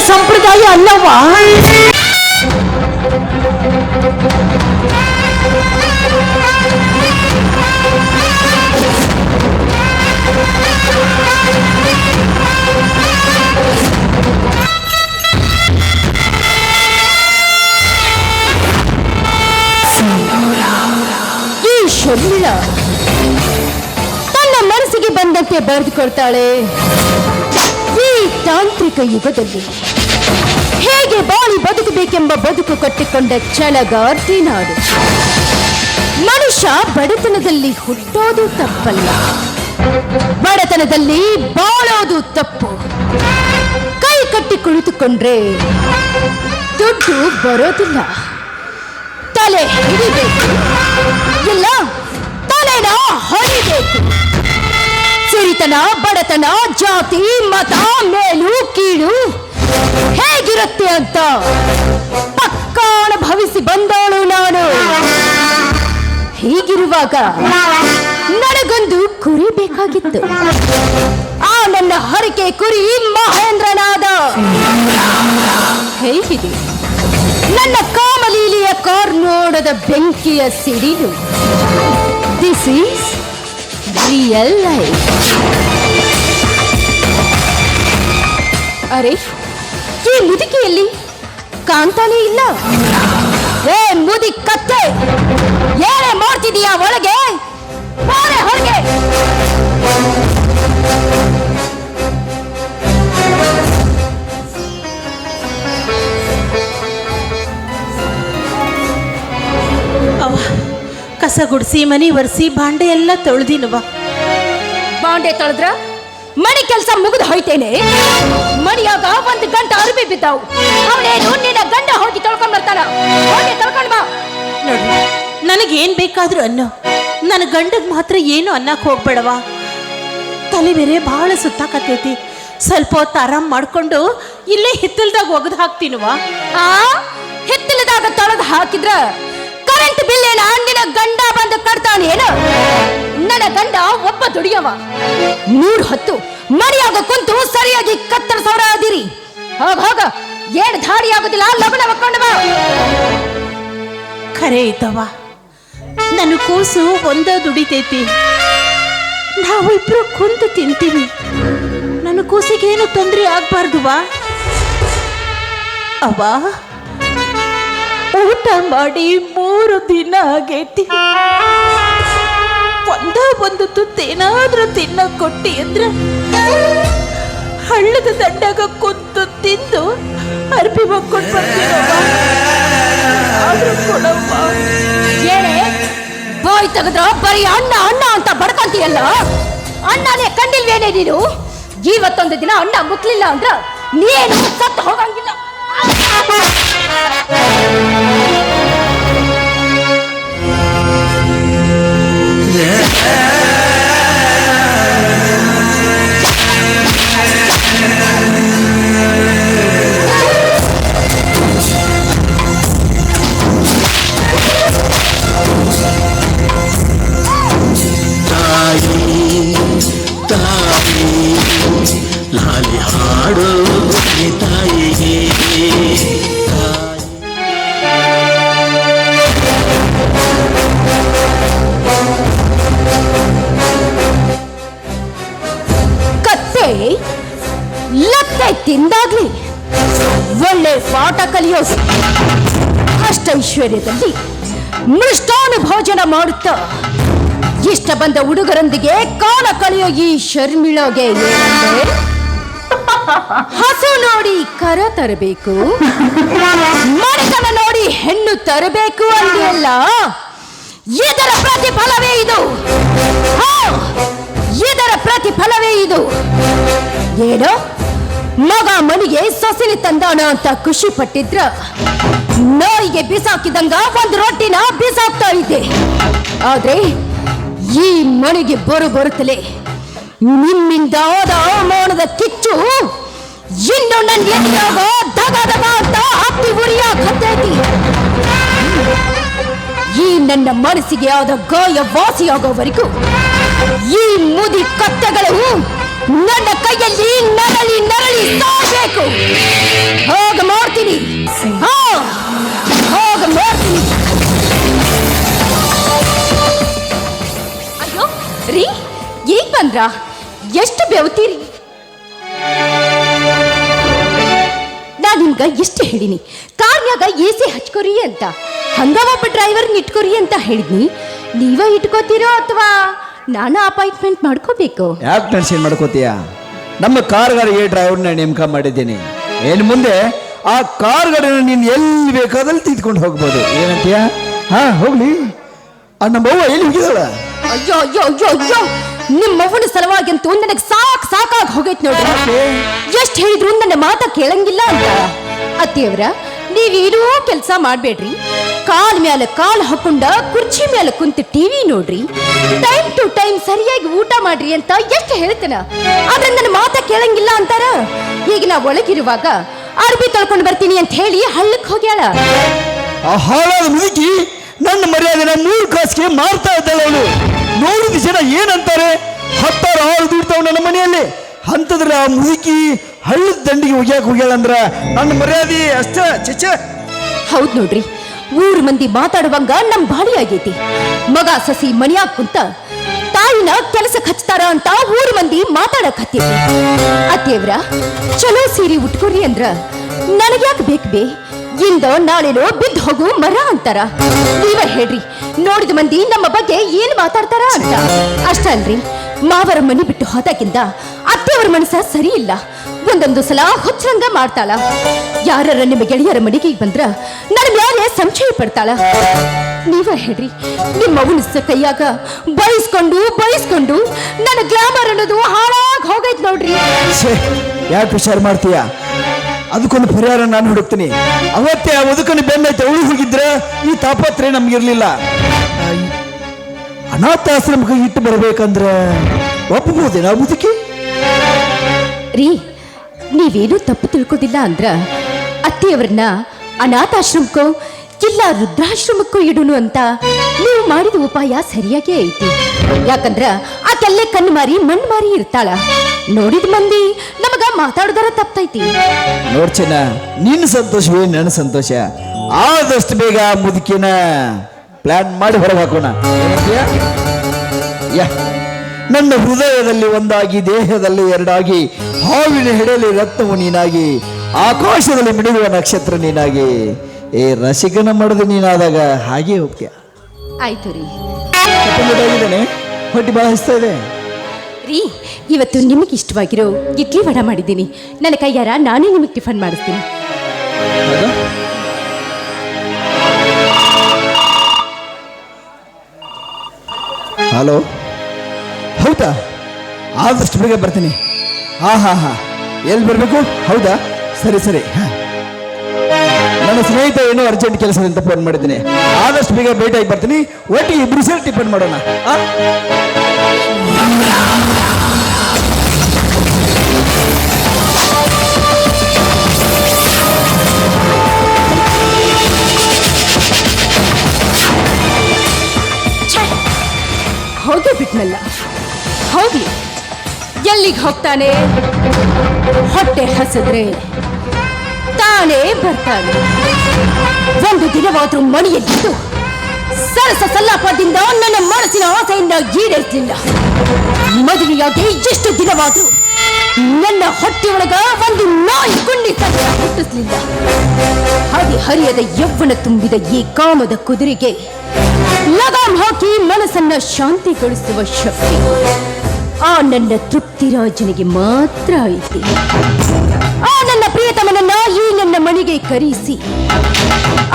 ಸಂಪ್ರದಾಯ ಅಲ್ಲವಾ? ಈ ಶರ್ಮಿಳ ತನ್ನ ಮನಸ್ಸಿಗೆ ಬಂದಂತೆ ಬರೆದುಕೊಳ್ತಾಳೆ. ಈ ತಾಂತ್ರಿಕ ಯುಗದಲ್ಲಿ ಹೇಗೆ ಬಾಳಿ ಬದುಕಬೇಕೆಂಬ ಬದುಕು ಕಟ್ಟಿಕೊಂಡ ಛಲಗಾರ್ತಿ ನಾಡು. ಮನುಷ್ಯ ಬಡತನದಲ್ಲಿ ಹುಟ್ಟೋದು ತಪ್ಪಲ್ಲ, ಬಡತನದಲ್ಲಿ ಬಾಳೋದು ತಪ್ಪು. ಕೈ ಕಟ್ಟಿ ಕುಳಿತುಕೊಂಡ್ರೆ ದುಡ್ಡು ಬರೋದಿಲ್ಲ. ತಲೆ ಹಿಡಿಬೇಕು, ಇಲ್ಲ ತಲೆನ ಹೊಡಿಬೇಕು. ಸಿರಿತನ, ಬಡತನ, ಜಾತಿ, ಮತ, ಮೇಲು ಕೀಳು ಹೇಗಿರುತ್ತೆ ಅಂತ ಪಕ್ಕಾ ಅನುಭವಿಸಿ ಬಂದವಳು ನಾನು. ಹೀಗಿರುವಾಗ ನನಗೊಂದು ಕುರಿ ಬೇಕಾಗಿತ್ತು. ಆ ನನ್ನ ಹರಕೆ ಕುರಿ ಮಹೇಂದ್ರನಾದ. ಹೇಗಿದೆ ನನ್ನ ಕಾಮಲೀಲಿಯ ಕಾರ್ನೋಡದ ಬೆಂಕಿಯ ಸಿಡಿಲು? This is real life. ಅರೆ, ಈ ಮುದುಕಿಯಲ್ಲಿ ಕಾಣ್ತಾನೇ ಇಲ್ಲ. ಏ ಮುದಿ ಕತ್ತೆ, ಏನೇ ಮಾಡ್ತಿದೀಯಾ ಒಳಗೆ? ಹೊರಗೆ. ಕಸ ಗುಡಿಸಿ ಮನೆ ಒರೆಸಿ ಬಾಂಡೆ ಎಲ್ಲ ತೊಳೆದಿನವ. ಬಾಂಡೆ ತೊಳೆದ್ರ ಮನೆ ಕೆಲಸ ಮುಗಿದು ಹೋಯ್ತೇನೆ. ಮನೆಯಾಗ ಒಂದು ಗಂಟೆ ಅರ್ಬಿ ಬಿದ್ದಾವು. ಅವನೇನು ನಿನ್ನ ಗಂಡ ಹೋಗಿ ತೊಳ್ಕೊಂಡ್ ಬರ್ತಾನ. ಹೋಗಿ ತೊಳ್ಕೊಂಡ್ ಬಾ. ನೋಡು, ನನಗೇನ್ ಬೇಕಾದ್ರೂ ಅನ್ನೋ, ನನ್ನ ಗಂಡಗ್ ಮಾತ್ರ ಏನು ಅನ್ನಕ್ ಹೋಗ್ಬೇಡವಾ. ತಲೆ ಬೇರೆ ಬಹಳ ಸುತ್ತಾಕತ್ತೈತಿ. ಸ್ವಲ್ಪ ಹೊತ್ತು ಆರಾಮ್ ಮಾಡ್ಕೊಂಡು ಇಲ್ಲೇ ಹಿತ್ತಲ್ದಾಗ ಒಗದು ಹಾಕ್ತೀನವ. ಹಿತ್ತಲದಾಗ ತೊಳೆದು ಹಾಕಿದ್ರ ಕರೆಂಟ್ ಬಿಲ್ ಏನ ನಿನ್ನ ಗಂಡ ಬಂದು ಕಟ್ತಾನೆ ಏನು? ನನ್ನ ಗಂಡ ಒಬ್ಬ ದುಡಿಯವ. 3 ಹೊತ್ತು ಮನೆಯಾಗ ಕುಂತು ಸರಿಯಾಗಿ ಕತ್ತರಿಸೋರ ಅದಿರಿ. ಹೋಗ ಏನ್ ಧಾಡಿ ಆಗುದಿಲ್ಲ, ಲಗ್ನ ಮಕ್ಕೊಂಡು ಬಾ. ಖರೆ ಇದ್ದವ, ನನ್ನ ಕೂಸು ಒಂದ ದುಡಿತೈತಿ. ನಾವಿಬ್ರು ಕುಂತು ತಿಂತೀವಿ. ನನ್ನ ಕೂಸಿಗೇನು ತೊಂದರೆ ಆಗ್ಬಾರ್ದುವಾ. ಅವ ಊಟ ಮಾಡಿ 3 ದಿನ ಆಗೈತಿ. ಒಂದು ತುತ್ತೇನಾದ್ರೂ ತಿನ್ನ ಕೊಟ್ಟಿ ಅಂದ್ರ ಹಳ್ಳದ ದಂಡಾಗ ಕುಂತು ತಿಂದು ಅರ್ಬಿ ಮಕ್ಕೊಂಡು ಬರ್ತೀನವ್ವ. ಏನೇ ಬಾಯ್ ತೆಗೆದ್ರ ಬರೀ ಅಣ್ಣ ಅಣ್ಣ ಅಂತ ಬಡ್ಕೊಂತೀಯಲ್ಲ? ಅಣ್ಣನೇ ಕಂಡಿಲ್ವೇನೆ ನೀನು? ಇವತ್ತೊಂದು ದಿನ ಅಣ್ಣ ಮುಟ್ಲಿಲ್ಲ ಅಂದ್ರ ನೀನು ಸತ್ತು ಹೋಗಂಗಿಲ್ಲ. ಲಾಲಿ ಹಾಡು ತಾಯಿಗೆ ಕತ್ತೆ ಲತ್ತೆ ತಿಂದಾಗ್ಲಿ ಒಳ್ಳೆ ಪಾಠ ಕಲಿಯೋ ಅಷ್ಟೈಶ್ವರ್ಯದಲ್ಲಿ ಮೃಷ್ಟಾನ ಭೋಜನ ಮಾಡುತ್ತಾ ಇಷ್ಟ ಬಂದ ಹುಡುಗರೊಂದಿಗೆ ಕಾಲ ಕಳೆಯೋ ಈ ಶರ್ಮಿಳಗೆ ಏನಂದ್ರೆ ಹಸು ನೋಡಿ ಕರ ತರಬೇಕು, ಮನೆತನ ನೋಡಿ ಹೆಣ್ಣು ತರಬೇಕು ಅಂದೆಲ್ಲ. ಇದರ ಪ್ರತಿಫಲವೇ ಇದು. ಇದರ ಪ್ರತಿಫಲವೇ ಇದು. ಏನೋ ಮಗ ಮನಿಗೆ ಸೊಸೆಲಿ ತಂದಾನ ಅಂತ ಖುಷಿ ಪಟ್ಟಿದ್ರ ನಾಯಿಗೆ ಬಿಸಾಕಿದಂಗ ಒಂದು ರೊಟ್ಟಿನ ಬಿಸಾಕ್ತಾ ಇದ್ದೆ. ಆದ್ರೆ ಈ ಮನೆಗೆ ಬರುತ್ತಲೇ ನಿಮ್ಮಿಂದ ಆದ ಅವಮಾನದ ಕಿಚ್ಚು ಇನ್ನು ನನ್ನ ಎದೆಯಾಗ ದಗ ದಗ ಅಂತ ಹತ್ತಿ ಉರಿಯಾಕತ್ತೈತಿ. ಈ ನನ್ನ ಮನಸ್ಸಿಗೆ ಆದ ಗಾಯ ವಾಸಿಯಾಗೋವರೆಗೂ ಈ ಮುದಿ ಕತ್ತೆಗಳು ನನ್ನ ಕೈಯಲ್ಲಿ ನರಳಿ ನರಳಿ ಸಾಯ್ಬೇಕು. ಹೋಗ ಮಾಡ್ತೀನಿ, ಹೋಗ ಮಾಡ್ತೀನಿ. ಅಯ್ಯೋ ರೀ, ಈಗ ಬಂದ್ರ? ಎಷ್ಟು ಬೆವತೀರಿ? ನಾ ನಿಮ್ಗ ಎಷ್ಟು ಹೇಳಿನಿ ಕಾರ್ನ್ಯಾಗ AC ಹಚ್ಕೋರಿ ಅಂತ. ಹಂಗ ಒಬ್ಬ ಡ್ರೈವರ್ನ ಇಟ್ಕೋರಿ ಅಂತ ಹೇಳಿದ್ನಿ. ನೀವ ಇಟ್ಕೋತೀರೋ ಅಥವಾ ನಾನು ಅಪಾಯಿಂಟ್ಮೆಂಟ್ ಮಾಡ್ಕೋಬೇಕು? ಯಾಕೆ ಟೆನ್ಷನ್ ಮಾಡ್ಕೋತೀಯ? ನಮ್ಮ ಕಾರ್ ಗಾಡಿಗೆ ಡ್ರೈವರ್ನ ನೇಮಕ ಮಾಡಿದ್ದೀನಿ. ಏನು ಮುಂದೆ ಆ ಕಾರ್ ಗಾಡಿನ ನೀನು ಎಲ್ಲಿ ಬೇಕಾದಲ್ಲಿ ತಿದ್ಕೊಂಡು ಹೋಗ್ಬೋದು. ಏನಂತೀಯ? ಹಾ, ಹೋಗ್ಲಿ. ನಮ್ಮ ಅವ್ವ ಎಲ್ಲಿ ಹೋಗಿದ್ದಾಳ? ಅಯ್ಯೋ ಅಯ್ಯೋ ಅಯ್ಯೋ ಅಯ್ಯೋ, ನಿಮ್ಮ ಅವ್ವನ ಸಲುವಾಗಿ ಅಂತೂ ನನಗೆ ಸಾಕಾಗಿ ಹೋಗೈತ್ ನೋಡಿ. ಎಷ್ಟು ಹೇಳಿದ್ರು ನನ್ನ ಮಾತ ಕೇಳಂಗಿಲ್ಲ ಅಂತ. ಅತ್ತಿಯವ್ರ, ನೀವೇನೂ ಕೆಲಸ ಮಾಡ್ಬೇಡ್ರಿ. ಕಾಲ್ ಮ್ಯಾಲ ಕಾಲ್ ಹಾಕೊಂಡ ಕುರ್ಚಿ ಮ್ಯಾಲ ಕುಂತು TV ನೋಡ್ರಿ. ಟೈಮ್ ಟು ಟೈಮ್ ಸರಿಯಾಗಿ ಊಟ ಮಾಡ್ರಿ ಅಂತ ಎಷ್ಟು ಹೇಳ್ತೇನ, ಆದ್ರೆ ನನ್ನ ಮಾತ ಕೇಳಂಗಿಲ್ಲ ಅಂತಾರ. ಈಗ ನಾ ಒಳಗಿರುವಾಗ ಅರ್ಬಿ ತೊಳ್ಕೊಂಡು ಬರ್ತೀನಿ ಅಂತ ಹೇಳಿ ಹಳ್ಳಕ್ಕೆ ಹೋಗ್ಯಾಳ. ಆ ಹಾಳಾದ ಮುದುಕಿ ನನ್ನ ಮರ್ಯಾದೆನ 3 ಕಾಸಿಗೆ ಮಾರ್ತಾ ಇದ್ದಾಳೆ. ಅವಳು ನೋಡಿದ ಜನ ಏನಂತಾರೆ? 10 ಹಾಳು ದುಡ್ತಾವ್ ನನ್ನ ಮನೆಯಲ್ಲಿ. ಅಂತಂದ್ರೆ ಆ ಮುದುಕಿ ಹಳ್ಳದ ದಂಡಿಗೆ ಹೋಗ್ಯಾಳ ಅಂದ್ರ ನನ್ನ ಮರ್ಯಾದೆ ಅಷ್ಟ ಚಚ. ಹೌದ್ ನೋಡ್ರಿ, ಊರ್ ಮಂದಿ ಮಾತಾಡುವಂಗ ನಮ್ ಬಾಳಿ ಆಗೈತಿ. ಮಗ ಸಸಿ ಮನ್ಯಾಗ ಕುಂತ ತಾಯಿನ ಕೆಲಸಕ್ಕೆ ಹಚ್ತಾರ ಅಂತ ಊರ್ ಮಂದಿ ಮಾತಾಡಕ್ ಹತ್ತೈತಿ. ಅತ್ತೇವ್ರ, ಚಲೋ ಸೀರೆ ಉಟ್ಕೊರಿ ಅಂದ್ರ ನನಗ್ಯಾಕೆ ಬೇಕು ಬೇ? ಇಂದ ನಾಳೆನೋ ಬಿದ್ದು ಹೋಗು ಮರ ಅಂತಾರ. ನೀವ ಹೇಳ್ರಿ, ನೋಡಿದ ಮಂದಿ ನಮ್ಮ ಬಗ್ಗೆ ಏನ್ ಮಾತಾಡ್ತಾರ ಅಂತ. ಅಷ್ಟ ಅಲ್ರಿ, ಮಾವರ ಮನೆ ಬಿಟ್ಟು ಹೋದಾಗಿಂದ ಅತ್ತೆಯವರ ಮನಸ್ಸ ಸರಿ ಇಲ್ಲ. ಒಂದೊಂದು ಸಲ ಹುಚ್ಚರಂಗ ಮಾಡ್ತಾಳ. ಯಾರ ನಿಮ್ಮ ಗೆಳೆಯರ ಮನೆಗೆ ಬಂದ್ರ ನನ್ನ ಮ್ಯಾಲೆ ಸಂಶಯ ಪಡ್ತಾಳ. ನೀವ ಹೇಳ್ರಿ, ನಿಮ್ಮ ಅವನ ಕೈಯಾಗ ಬಯಸ್ಕೊಂಡು ನನ್ನ ಗ್ಲಾಮರ್ ಅನ್ನೋದು ಹಾಳಾಗಿ ಹೋಗೈತ್ ನೋಡ್ರಿ. ಯಾಕೆ ವಿಚಾರ ಮಾಡ್ತೀಯ? ಅದಕ್ಕೊಂದು ಪರಿಹಾರ ನಾನು ಹುಡುಕ್ತೀನಿ. ಅವತ್ತೇ ಆ ಮುದುಕನ ಬೆನ್ನೈತೆ ಅವಳು ಹೋಗಿದ್ರೆ ಈ ತಾಪತ್ರೆ ನಮ್ಗಿರ್ಲಿಲ್ಲ. ಅನಾಥಾಶ್ರಮಕ್ಕೆ ಇಟ್ಟು ಬರ್ಬೇಕಂದ್ರೆ ಒಪ್ಪಬಹುದೇನ ಮುದುಕಿ? ರೀ, ನೀವೇನು ತಪ್ಪು ತಿಳ್ಕೋದಿಲ್ಲ ಅಂದ್ರ ಅತ್ತೆಯವ್ರನ್ನ ಅನಾಥಾಶ್ರಮಕ್ಕೋ ಇಲ್ಲ ವೃದ್ಧಾಶ್ರಮಕ್ಕೂ ಇಡುನು ಅಂತ ನೀವು ಮಾಡಿದ ಉಪಾಯ ಸರಿಯಾಗೇ ಐತಿ. ಯಾಕಂದ್ರ ಆಕೆಲ್ಲೇ ಕಣ್ಣು ಮಾರಿ ಮಣ್ಣು ಮಾರಿ ಇರ್ತಾಳ. ನೋಡಿದ ಮಂದಿ ನಮಗ ಮಾತಾಡೋದರ ತಪ್ಪೈತಿ. ನೋಡ್ಚನ, ನಿನ್ನ ಸಂತೋಷವೇ ನನ್ನ ಸಂತೋಷ. ಆದಷ್ಟು ಬೇಗ ಮುದುಕಿನ ಪ್ಲಾನ್ ಮಾಡಿ ಹೊರಗೆ ಹಾಕೋಣ. ನನ್ನ ಹೃದಯದಲ್ಲಿ ಒಂದಾಗಿ, ದೇಹದಲ್ಲಿ ಎರಡಾಗಿ, ಹಾವಿನ ಹೆಡೆಯಲ್ಲಿ ರತ್ನವು ನೀನಾಗಿ, ಆಕಾಶದಲ್ಲಿ ಮಿಡಿಯುವ ನಕ್ಷತ್ರ ನೀನಾಗಿ, ಏ ರಸಿಕನ ಮಾಡೋದು ನೀನಾದಾಗ ಹಾಗೆ ಹೋಗ್ತೀಯ. ಆಯ್ತು ರೀ. ಹೊಟ್ಟೆ ಬಹಳ ಹಸ್ತಾ ಇದೆ ರೀ. ಇವತ್ತು ನಿಮಗೆ ಇಷ್ಟವಾಗಿರೋ ಇಡ್ಲಿ ವಡ ಮಾಡಿದ್ದೀನಿ. ನನ್ನ ಕೈಯಾರ ನಾನೇ ನಿಮಗೆ ಟಿಫನ್ ಮಾಡಿಸ್ತೀನಿ. ಹಲೋ, ಹೌದಾ? ಆದಷ್ಟು ಬೇಗ ಬರ್ತೀನಿ. ಹಾ, ಎಲ್ಲಿ ಬರಬೇಕು? ಹೌದಾ, ಸರಿ. ನನ್ನ ಸ್ನೇಹಿತ ಏನೋ ಅರ್ಜೆಂಟ್ ಕೆಲಸದಿಂದ ಫೋನ್ ಮಾಡಿದ್ದೀನಿ. ಆದಷ್ಟು ಬೇಗ ಭೇಟಿಯಾಗಿ ಬರ್ತೀನಿ. ಒಟ್ಟಿಗೆ ಇಬ್ರು ಸೇರಿ ಟಿಫನ್ ಮಾಡೋಣ. ಹೋಗೇ ಬಿಟ್ನಲ್ಲ. ಹೋಗ್ಲಿ, ಎಲ್ಲಿಗೆ ಹೋಗ್ತಾನೆ? ಹೊಟ್ಟೆ ಹಸಿದ್ರೆ ತಾನೇ ಬರ್ತಾನೆ. ಒಂದು ದಿನವಾದ್ರೂ ಮನೆಯಲ್ಲಿದ್ದು ಸರಸ ಸಲ್ಲಾಪದಿಂದ ನನ್ನ ಮನಸ್ಸಿನ ಆಸೆಯಿಂದ ಈಡೇರಿಸಲಿಲ್ಲ. ಮದುವೆಯಾಗಿ ಎಷ್ಟು ದಿನವಾದ್ರೂ ನನ್ನ ಹೊಟ್ಟೆಯೊಳಗ ಒಂದು ನಾಯಿ ಕುಂಡಿ ಸತ್ತ ಹುಟ್ಟಿಸ್ಲಿಲ್ಲ. ಹರಿಯದ ಯೌವನ ತುಂಬಿದ ಈ ಕಾಮದ ಕುದುರೆಗೆ ಲಗಾಮ್ ಹಾಕಿ ಮನಸ್ಸನ್ನ ಶಾಂತಿಗೊಳಿಸುವ ಶಕ್ತಿ ಆ ನನ್ನ ತೃಪ್ತಿರಾಜನಿಗೆ ಮಾತ್ರ ಐತಿ. ಆ ನನ್ನ ಪ್ರಿಯತಮನನ್ನ ಈ ನನ್ನ ಮನೆಗೆ ಕರೆಸಿ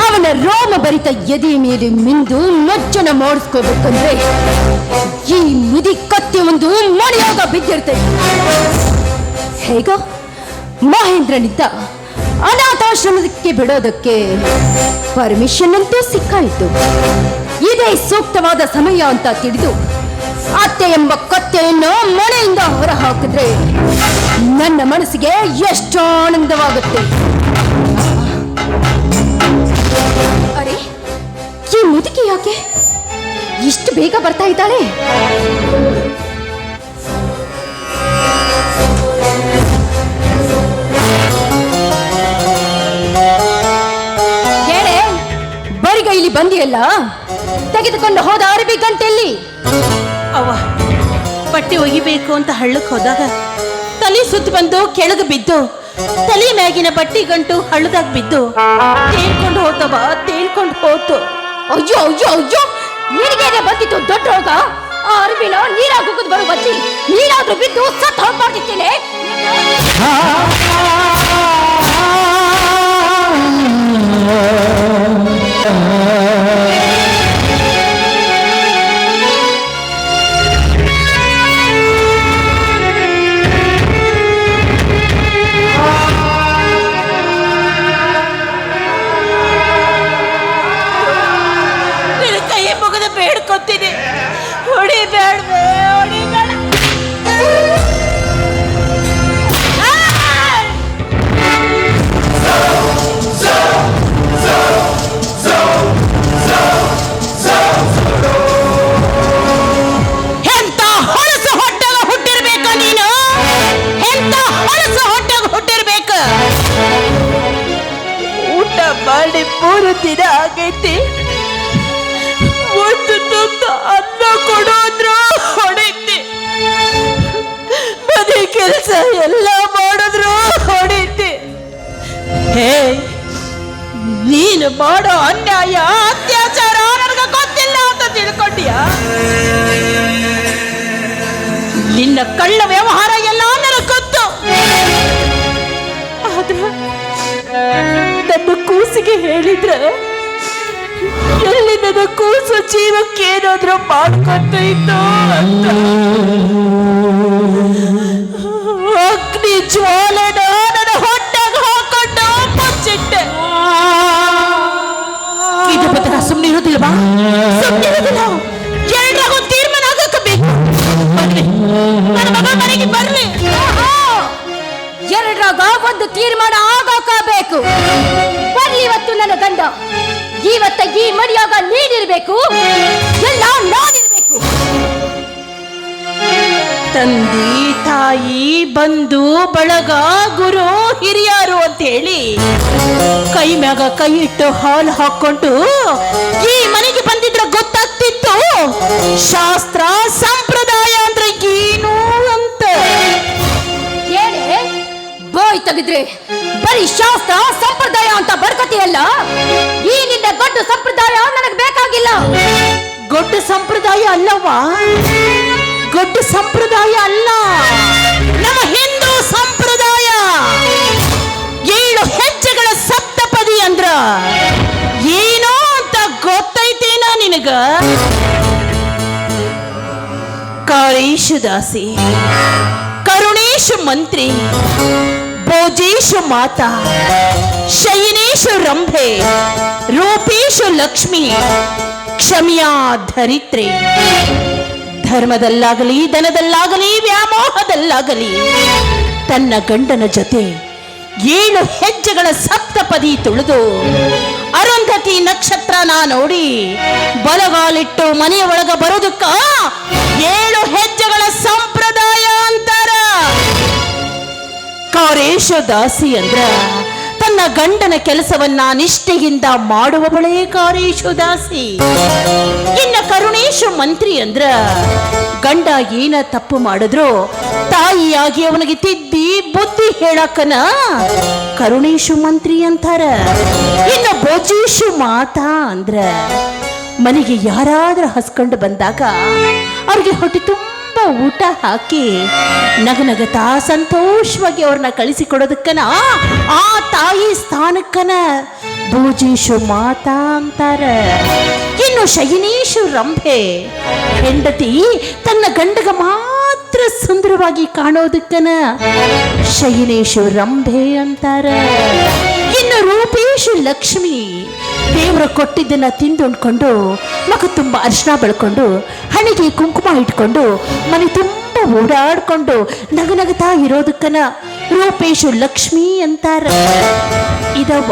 ಅವನ ರೋಮ ಭರಿತ ಎದೆ ಮೇಲೆ ಮಿಂದು ಮಜ್ಜನ ಮಾಡಿಸ್ಕೋಬೇಕಂದ್ರೆ ಈ ಮುದಿ ಕತ್ತಿ ಒಂದು ಮನೆಯಾಗ ಬಿದ್ದಿರ್ತೈತಿ. ಹೇಗ ಮಹೇಂದ್ರನಿದ್ದ ಅನಾಥಾಶ್ರಮಕ್ಕೆ ಬಿಡೋದಕ್ಕೆ ಪರ್ಮಿಷನ್ ಅಂತೂ ಸಿಕ್ಕಾಯಿತು. ಇದೇ ಸೂಕ್ತವಾದ ಸಮಯ ಅಂತ ತಿಳಿದು ಅತ್ತೆ ಎಂಬ ಕತ್ತೆಯನ್ನು ಮನೆಯಿಂದ ಹೊರ ಹಾಕಿದ್ರೆ ನನ್ನ ಮನಸ್ಸಿಗೆ ಎಷ್ಟು ಆನಂದವಾಗುತ್ತೆ. ಅರೆ, ಈ ಮುದುಕಿ ಯಾಕೆ ಇಷ್ಟು ಬೇಗ ಬರ್ತಾ ಇದ್ದಾಳೆ? ಹೋಗಿದೆಯಲ್ಲ, ತೆಗೆದುಕೊಂಡು ಹೋದ ಅರಬಿ ಗಂಟೆಯಲ್ಲಿ. ಅವ್ವ, ಬಟ್ಟೆ ಒಗಿಬೇಕು ಅಂತ ಹಳ್ಳಕ್ಕೆ ಹೋದಾಗ ತಲೆ ಸುತ್ತು ಬಂದು ಕೆಳಗೆ ಬಿದ್ದು ತಲೆ ಮ್ಯಾಗಿನ ಬಟ್ಟೆ ಗಂಟು ಹಳ್ಳದಾಗ ಬಿದ್ದು ತೇಲ್ಕೊಂಡು ಹೋತವ, ತೇಲ್ಕೊಂಡು ಹೋತು. ಅಯ್ಯೋ ಅಯ್ಯೋ ಅಯ್ಯೋ, ನಿನಗೇನೆ ಬಂದಿತ್ತು ದೊಡ್ಡ ರೋಗ. ಆ ಅರಬಿನ ನೀರಾಗ ಹೋಗುದು ಬರೋ ಬಚ್ಚಿ, ನೀರಾದ್ರೂ ಬಿದ್ದು ಸತ್ ಹೊರಪಾಡ್ತಿದ್ದೇನೆ. ಕೈ ಮುಗಿದು ಬೇಡ್ಕೊತೀನಿ, ಹೊಡಿಬೇಡ್ವೆ, ಹೊಡಿಬೇಡ. ಎಂತ ಹೊಲಸು ಹೊಟ್ಟೆಗ ಹುಟ್ಟಿರ್ಬೇಕು ನೀನು, ಎಂತ ಹೊಲಸು ಹೊಟ್ಟೆಗ ಹುಟ್ಟಿರ್ಬೇಕು. ಊಟ ಮಾಡಿ 3 ದಿನ ಆಗೈತಿ, ಒಂದು ತುಂಬ ಅನ್ನ ಕೊಡೋದ್ರು ಹೊಡಿತಿ, ಮನೆ ಕೆಲಸ ಎಲ್ಲ ಮಾಡಿದ್ರು ಹೊಡಿತಿ. ಹೇ, ನೀನು ಮಾಡೋ ಅನ್ಯಾಯ ಅತ್ಯಾಚಾರ ನನಗೆ ಗೊತ್ತಿಲ್ಲ ಅಂತ ತಿಳ್ಕೊಂಡ್ಯ? ನಿನ್ನ ಕಳ್ಳ ವ್ಯವಹಾರ ಎಲ್ಲ ನನಗೆ ಗೊತ್ತು. ಆದ್ರೆ ನನ್ನ ಕೂಸಿಗೆ ಹೇಳಿದ್ರೆ ಎಲ್ಲಿ ನನ್ನ ಕೂಸು ಜೀವಕ್ಕೆ ಏನಾದ್ರೂ ಮಾಡ್ಕೊತ ಇತ್ತು ಅಂತ ಅಗ್ನಿ ಜ್ವಾಲೆನ ನನ್ನ ಹೊಟ್ಟೆಗೆ ಹಾಕೊಂಡು ಮುಚ್ಚಿಟ್ಟೆ. ಇದು ಬದಲ ಸುಮ್ಮನೆ ಇರೋದಿಲ್ವಾ? ಸುಮ್ಮನಿರೋದಿಲ್ಲ. ಎರಡರಾಗೂ ತೀರ್ಮಾನ ಆಗಕ್ಕೆ ಬೇಕು. ಬರ್ಲಿ, ನನ್ನ ಮಗ ಮನೆಗೆ ಬರ್ಲಿ. ಎರಡರಾಗ ಒಂದು ತೀರ್ಮಾನ ಆಗೋಕಬೇಕು. ಬರ್ಲಿ ಇವತ್ತು ನನ್ನ ಗಂಡ. ಇವತ್ತ ಈ ಮನೆಯಾಗ ನೀಡಿರ್ಬೇಕು, ಎಲ್ಲ ನಾನಿರ್ಬೇಕು. ತಂದೆ ತಾಯಿ ಬಂಧು ಬಳಗ ಗುರು ಹಿರಿಯರು ಅಂತ ಹೇಳಿ ಕೈ ಮ್ಯಾಗ ಕೈ ಇಟ್ಟು ಹಾಲು ಹಾಕೊಂಡು ಈ ಮನೆಗೆ ಬಂದಿದ್ರೆ ಗೊತ್ತಾಗ್ತಿತ್ತು ಶಾಸ್ತ್ರ ಸಂಪ್ರದಾಯ ಅಂದ್ರೆ ಏನು ಅಂತ. ಏನೇ ಬೋಯ್ ತೆಗೆದ್ರೆ ಬರೀ ಶಾಸ್ತ್ರ ಸಂಪ್ರದಾಯ ಅಂತ ಬರ್ಕತಿಯಲ್ಲ, ಈ ನಿನ್ನ ಗೊಡ್ಡ ಸಂಪ್ರದಾಯ ನನಗೆ ಬೇಕಾಗಿಲ್ಲ. ಗೊಡ್ಡ ಸಂಪ್ರದಾಯ ಅಲ್ಲವಾ? ಗೊಡ್ಡ ಸಂಪ್ರದಾಯ ಅಲ್ಲ, ನಮ್ಮ ಹಿಂದೂ ಸಂಪ್ರದಾಯ. 7 ಹೆಜ್ಜೆಗಳ ಸಪ್ತಪದಿ ಅಂದ್ರ ಏನೋ ಅಂತ ಗೊತ್ತೈತೇನ ನಿನಗ? ಕಾಳೇಶು ದಾಸಿ, ಕರುಣೇಶು ಮಂತ್ರಿ, ಭೋಜೇಶು ಮಾತಾ, ಶಯನೇಶು ರಂಭೆ, ರೂಪೇಶು ಲಕ್ಷ್ಮಿ, ಕ್ಷಮ್ಯಾ ಧರಿತ್ರಿ. ಧರ್ಮದಲ್ಲಾಗಲಿ ಧನದಲ್ಲಾಗಲಿ ವ್ಯಾಮೋಹದಲ್ಲಾಗಲಿ ತನ್ನ ಗಂಡನ ಜೊತೆ 7 ಹೆಜ್ಜೆಗಳ ಸಪ್ತಪದಿ ತುಳಿದು ಅರುಂಧತಿ ನಕ್ಷತ್ರನ ನೋಡಿ ಬಲಗಾಲಿಟ್ಟು ಮನೆಯ ಒಳಗ ಬರೋದಕ್ಕ 7 ಹೆಜ್ಜೆಗಳ ಸಂಪ್ರದಾಯ ಅಂತಾರ. ಕಾರೇಶ ದಾಸಿ ಅಂದ್ರ ತನ್ನ ಗಂಡನ ಕೆಲಸವನ್ನ ನಿಷ್ಠೆಯಿಂದ ಮಾಡುವವಳೇ ಕಾರೇಶು ದಾಸಿ. ಇನ್ನ ಕರುಣೇಶು ಮಂತ್ರಿ ಅಂದ್ರ ಗಂಡ ಏನ ತಪ್ಪು ಮಾಡಿದ್ರು ತಾಯಿಯಾಗಿ ಅವನಿಗೆ ತಿದ್ದಿ ಬುದ್ಧಿ ಹೇಳಕ್ಕನ ಕರುಣೇಶು ಮಂತ್ರಿ ಅಂತಾರ. ಇನ್ನು ಭೋಜೇಶು ಮಾತಾ ಅಂದ್ರ ಮನೆಗೆ ಯಾರಾದ್ರೂ ಹಸ್ಕೊಂಡು ಬಂದಾಗ ಅವ್ರಿಗೆ ಹೊಟ್ಟೆ ತುಂಬ ಊಟ ಹಾಕಿ ನಗನಗತಾ ಸಂತೋಷವಾಗಿ ಅವ್ರನ್ನ ಕಳಿಸಿಕೊಡೋದಕ್ಕನ ಆ ತಾಯಿ ಸ್ಥಾನಕ್ಕನ ಭೋಜೇಶು ಮಾತಾ ಅಂತಾರ. ಇನ್ನು ಶಯನೇಶು ರಂಭೆ ಹೆಂಡತಿ ತನ್ನ ಗಂಡಗ ಮಾತ್ರ ಸುಂದರವಾಗಿ ಕಾಣೋದಕ್ಕನ ಶಯನೇಶು ರಂಭೆ ಅಂತಾರ. ಇನ್ನು ರೂಪೇಶು ಲಕ್ಷ್ಮಿ ದೇವರು ಕೊಟ್ಟಿದ್ದನ್ನ ತಿಂದುಂಡ್ಕೊಂಡು ಮಗ ತುಂಬ ಅರಿಶಿನ ಬೆಳ್ಕೊಂಡು ಹಣೆಗೆ ಕುಂಕುಮ ಇಟ್ಕೊಂಡು ಮನೆ ತುಂಬ ಓಡಾಡ್ಕೊಂಡು ನಗನಗತಾ ಇರೋದಕ್ಕನ ರೂಪೇಶು ಲಕ್ಷ್ಮಿ ಅಂತಾರ. ಇದವ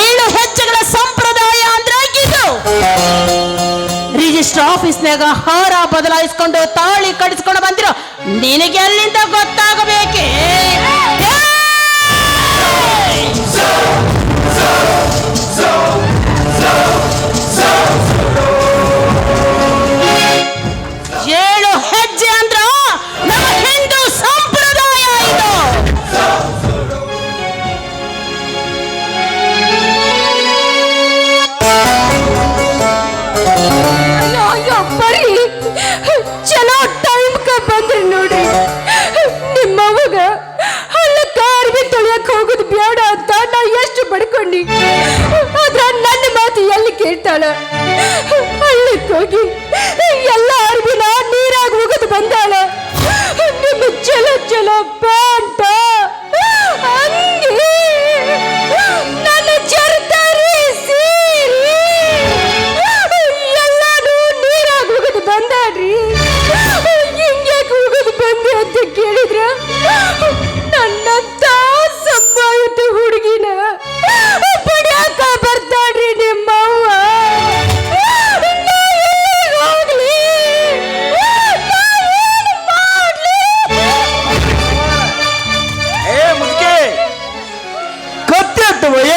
7 ಹೆಜ್ಜೆಗಳ ಸಂಪ್ರದಾಯ ಅಂದ್ರೆ ಇದು. ರಿಜಿಸ್ಟರ್ ಆಫೀಸ್ನಾಗ ಹಾರ ಬದಲಾಯಿಸ್ಕೊಂಡು ತಾಳಿ ಕಡಿಸ್ಕೊಂಡು ಬಂದಿರೋ ನಿನಗೆ ಅಲ್ಲಿಂದ ಗೊತ್ತಾಗಬೇಕೆ? So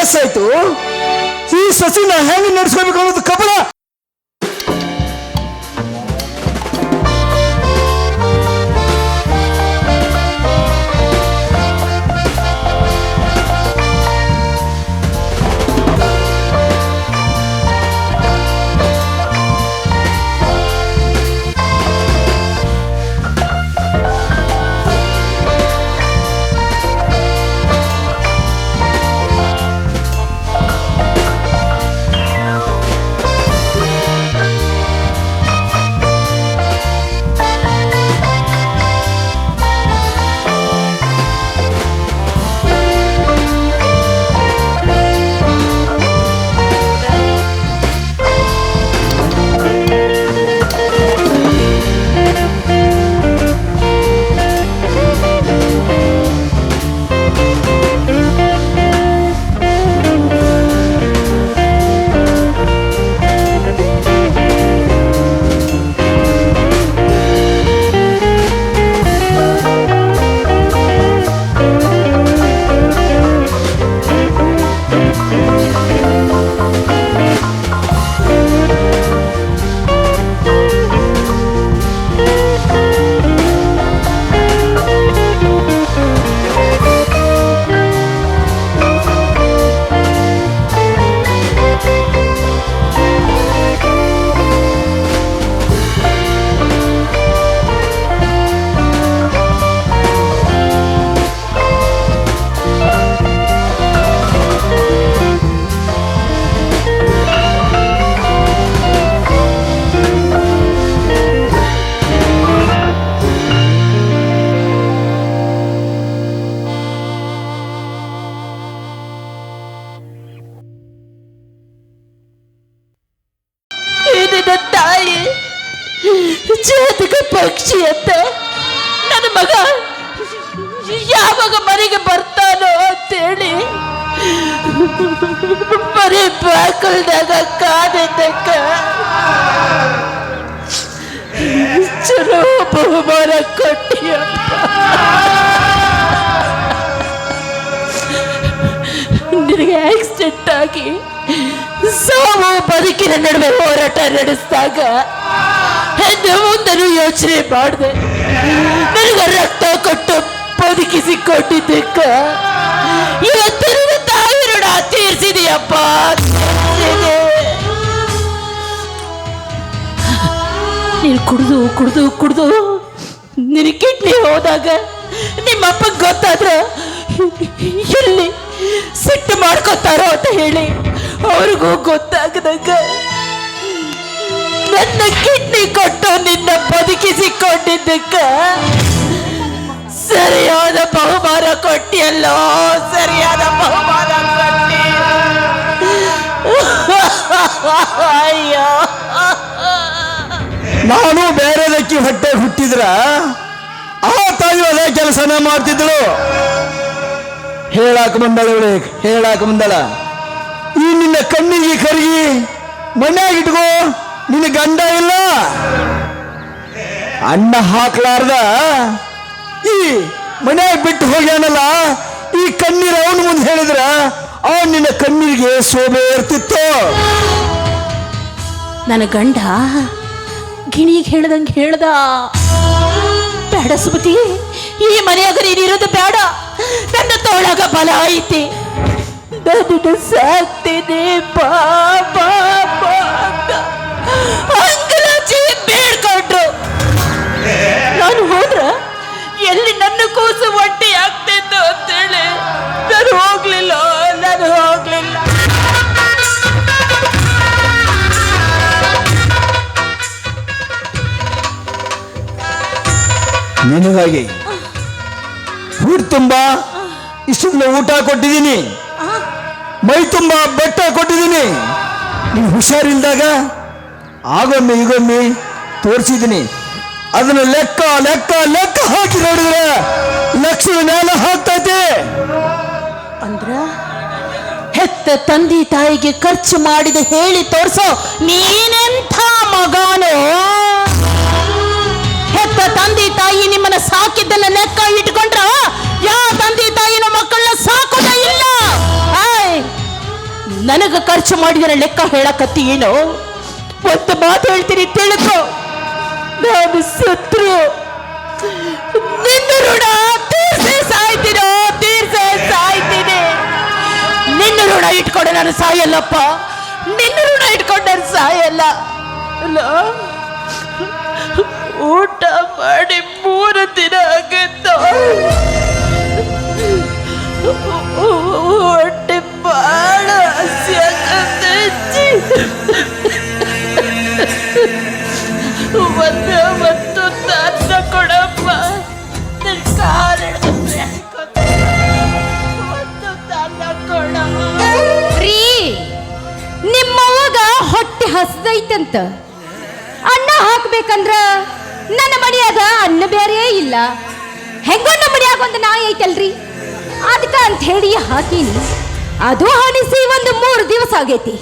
ವಯಸ್ಸಾಯ್ತು, ಈ ಸಸಿನ ಹೆಂಗೆ ನಡೆಸ್ಕೋಬೇಕು ಅನ್ನೋದು ಕಪಡ. ತಾಯಿ ಜಾತಕ ಪಕ್ಷಿ ಅಂತ ನನ್ನ ಮಗ ಯಾವಾಗ ಮನೆಗೆ ಬರ್ತಾನೋ ಅಂತೇಳಿ ಮನೆ ಬಾಕಲ್ದಾಗ ಕಾದಿದ್ದಕ್ಕ ಚಲೋ ಬಹುಮಾನ ಕೊಟ್ಟಿಯಪ್ಪ. ನಿನಗೆ ಆಕ್ಸಿಡೆಂಟ್ ಆಗಿ ಸಾವು ಬದುಕಿನ ನಡುವೆ ಹೋರಾಟ ನಡೆಸಿದಾಗ ಮುಂದೂ ಯೋಚನೆ ಮಾಡಿದೆ. ನನಗೆ ರಕ್ತ ಕೊಟ್ಟು ಬದುಕಿಸಿಕೊಂಡಿದ್ದಕ್ಕ ಇವತ್ತಿನ ತಾಯಿ ಋಣ ತೀರಿಸಿದೆಯಪ್ಪ. ನೀನು ಕುಡ್ದು ಕುಡ್ದು ಕುಡ್ದು ನಿನ್ನ ಕಿಡ್ನಿ ಹೋದಾಗ ನಿಮ್ಮಪ್ಪ ಗೊತ್ತಾದ್ರೆ ಎಲ್ಲಿ ಸಿಟ್ಟು ಮಾಡ್ಕೋತಾರೋ ಅಂತ ಹೇಳಿ ಅವ್ರಿಗೂ ಗೊತ್ತಾಗದಾಗ ನನ್ನ ಕಿಡ್ನಿ ಕೊಟ್ಟು ನಿನ್ನ ಬದುಕಿಸಿಕೊಂಡಿದ್ದಕ್ಕ ಸರಿಯಾದ ಬಹುಮಾನ ಕೊಟ್ಟಿಯಲ್ಲೋ, ಸರಿಯಾದ ಬಹುಮಾನ ಕೊಟ್ಟಿ. ಅಯ್ಯೋ, ನಾನು ಬೇರೆದಕ್ಕೆ ಹೊಟ್ಟೆ ಹುಟ್ಟಿದ್ರ ಆ ತಾಯಿ ಅದೇ ಕೆಲಸನ ಮಾಡ್ತಿದ್ದಳು. ಹೇಳಾಕ ಬಂದಳ ಈ ನಿನ್ನ ಕಣ್ಣಿಗೆ ಕರಗಿ ಮನ್ಯಾಗಿಟ್ಕೋ, ನಿನ್ನ ಗಂಡ ಇಲ್ಲ ಅನ್ನ ಹಾಕ್ಲಾರ್ದ ಈ ಮನ್ಯಾಗ ಬಿಟ್ಟು ಹೋಗ್ಯಾನಲ್ಲ, ಈ ಕಣ್ಣೀರು ಅವನ ಮುಂದೆ ಹೇಳಿದ್ರ ನಿನ್ನ ಕಣ್ಣೀರಿಗೆ ಶೋಭೆ ಇರ್ತಿತ್ತು. ನನ್ನ ಗಂಡ ಗಿಣಿಗೆ ಹೇಳ್ದಂಗೆ ಹೇಳ್ದ, ಬೇಡ ಸುಮತಿ, ಈ ಮನೆಯಾಗ ನೀನಿರೋದು ಬೇಡ, ನನ್ನ ತೋಳಾಗ ಬಲ ಐತಿ, ನಾನು ಸಾಕ್ತೇನೆ ಬಾಬಾ ಅಂಗಲಾಚಿ ಬೇಡ್ಕೊಂಡ್ರು. ನಾನು ಹೋದ್ರ ಎಲ್ಲಿ ನನ್ನ ಕೂಸು ಒಟ್ಟಿ ಆಗ್ತಿತ್ತು ಅಂತೇಳಿ ನಾನು ಹೋಗ್ಲಿಲ್ಲ. ನಿನಗಾಗಿ ಊಟ ತುಂಬ ಇಷ್ಟೊಂದು ಊಟ ಕೊಟ್ಟಿದ್ದೀನಿ, ಮೈ ತುಂಬ ಬೆಟ್ಟ ಕೊಟ್ಟಿದ್ದೀನಿ. ನೀವು ಹುಷಾರಿಲ್ದಾಗ ಆಗೊಮ್ಮೆ ಈಗೊಮ್ಮೆ ತೋರಿಸಿದ್ದೀನಿ. ಅದನ್ನು ಲೆಕ್ಕ ಲೆಕ್ಕ ಲೆಕ್ಕ ಹಾಕಿ ನೋಡಿದ್ರೆ ಲಕ್ಷದ ಮೇಲೆ ಹಾಕ್ತೈತೆ. ಅಂದ್ರ ಹೆತ್ತ ತಂದೆ ತಾಯಿಗೆ ಖರ್ಚು ಮಾಡಿದ ಹೇಳಿ ತೋರ್ಸೋ ನೀನೆಂಥ ಮಗನೋ. ಹೆತ್ತ ತಂದೆ ತಾಯಿ ನಿಮ್ಮನ್ನ ಸಾಕಿದ್ದನ್ನ ಲೆಕ್ಕ ಇಟ್ಕೊಂಡ್ರ ಯಾವ ತಂದೆ ತಾಯಿನ ಮಕ್ಕಳನ್ನ ಸಾಕೋದೇ ಇಲ್ಲ. ನನಗ ಖರ್ಚು ಮಾಡಿದರ ಲೆಕ್ಕ ಹೇಳಕತ್ತಿ ಏನೋ? ಒಂದು ಮಾತು ಹೇಳ್ತೀನಿ ತಿಳ್ಕೊ, ನಾನು ಸತ್ರು ನಿನ್ನ ಋಣ ತೀರ್ಸೇ ಸಾಯ್ತೀನೋ, ತೀರ್ಸೇ ಸಾಯ್ತೀನಿ. ನಿನ್ನ ಋಣ ಇಟ್ಕೊಂಡು ನಾನು ಸಾಯಲ್ಲಪ್ಪ, ನಿನ್ನ ಋಣ ಇಟ್ಕೊಂಡು ನಾನು ಸಾಯಲ್ಲ. ಅಲ್ಲ, ಊಟ ಮಾಡಿ 3 ದಿನ ಆಗಿತ್ತು, ಹೊಟ್ಟೆ ಬಾಳ ಹಸಿಯಾಗತೈತಿ. ಒಂದು ತಾತ ಕೊಡಪ್ಪ, ನನ್ನ ಕಾಲು ಒಂದು ತಾತ ಕೊಡ. ರೀ, ನಿಮ್ಮವ್ವಗ ಹೊಟ್ಟೆ ಹಸ್ದೈತಂತ ಅನ್ನ ಹಾಕ್ಬೇಕಂದ್ರ ನನ್ನ ಮನೆಯಾಗ ಅನ್ನ ಬೇರೆ ಇಲ್ಲ. ಹೆಂಗೋ ನಮ್ಮ ಮನೆಯಾಗ ಒಂದು ನಾಯಿ ಐತಲ್ರಿ, ಅದಕ್ಕ ಅಂತ ಹೇಳಿ ಹಾಕೀನಿ. ಅದು ಹಣಿಸಿ ಒಂದು 3 ದಿವಸ ಆಗೈತಿ.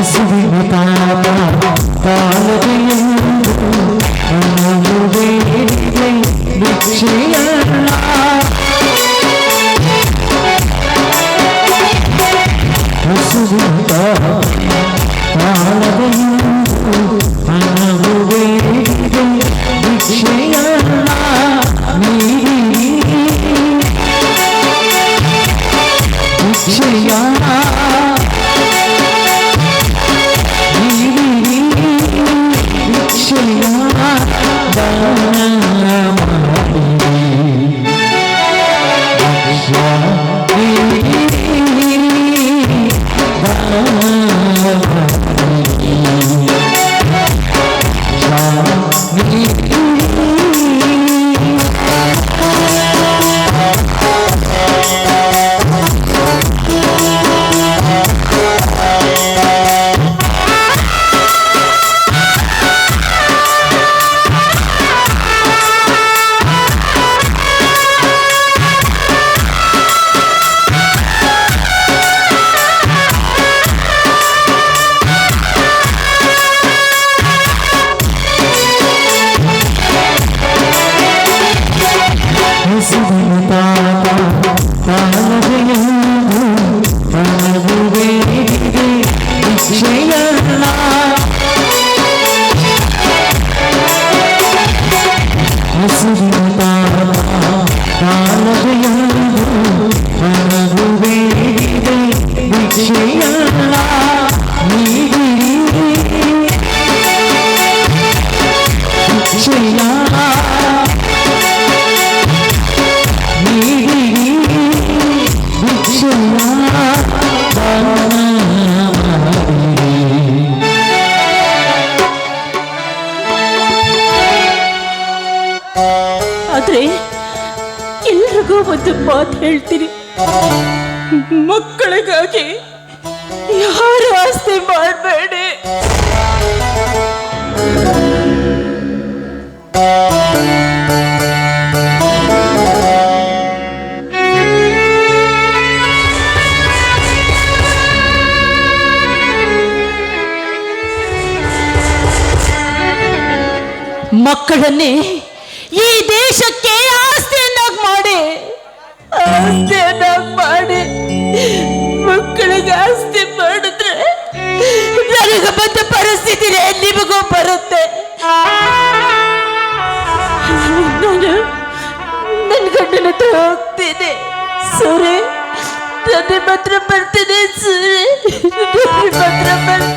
ಹಸುವಿನ ತಾಪ ತಾಳದೆಯೆಂದು ಹಣವು ಬೇಡಿದೆ ಭಿಕ್ಷೆಯಲ್ಲ. ಹಸುವಿನ ತಾಪ ತಾಳದೆಯೆಂದು ಹಣವು ಬೇಡಿದೆ ಭಿಕ್ಷೆಯಲ್ಲ. ಭಿಕ್ಷೆಯ ಆದ್ರೆ ಎಲ್ರಿಗೂ ಒಂದು ಮಾತು ಹೇಳ್ತೀನಿ, ಮಕ್ಕಳಿಗಾಗಿ ಯಾರು ಆಸ್ತಿ ಮಾಡಬೇಡಿ. ಮಕ್ಕಳನ್ನೇ ಈ ದೇಶಕ್ಕೆ ಆಸ್ತಿಯನ್ನಾಗಿ ಮಾಡಿ ಮಕ್ಕಳಿಗೆ ಆಸ್ತಿ ಮಾಡಿದ್ರೆ ನನಗೆ ಬಂದ ಪರಿಸ್ಥಿತಿನೇ ನಿಮಗೂ ಬರುತ್ತೆ. ನಾನು ನನ್ನ ಗಂಡನ ಹತ್ರ ಹೋಗ್ತೀನಿ. ಸರಿ, ನನ್ನ ಮಾತ್ರ ಬರ್ತೀನಿ. ಸರಿ, ನನ್ನ ಮಾತ್ರ ಬರ್ತೀನಿ.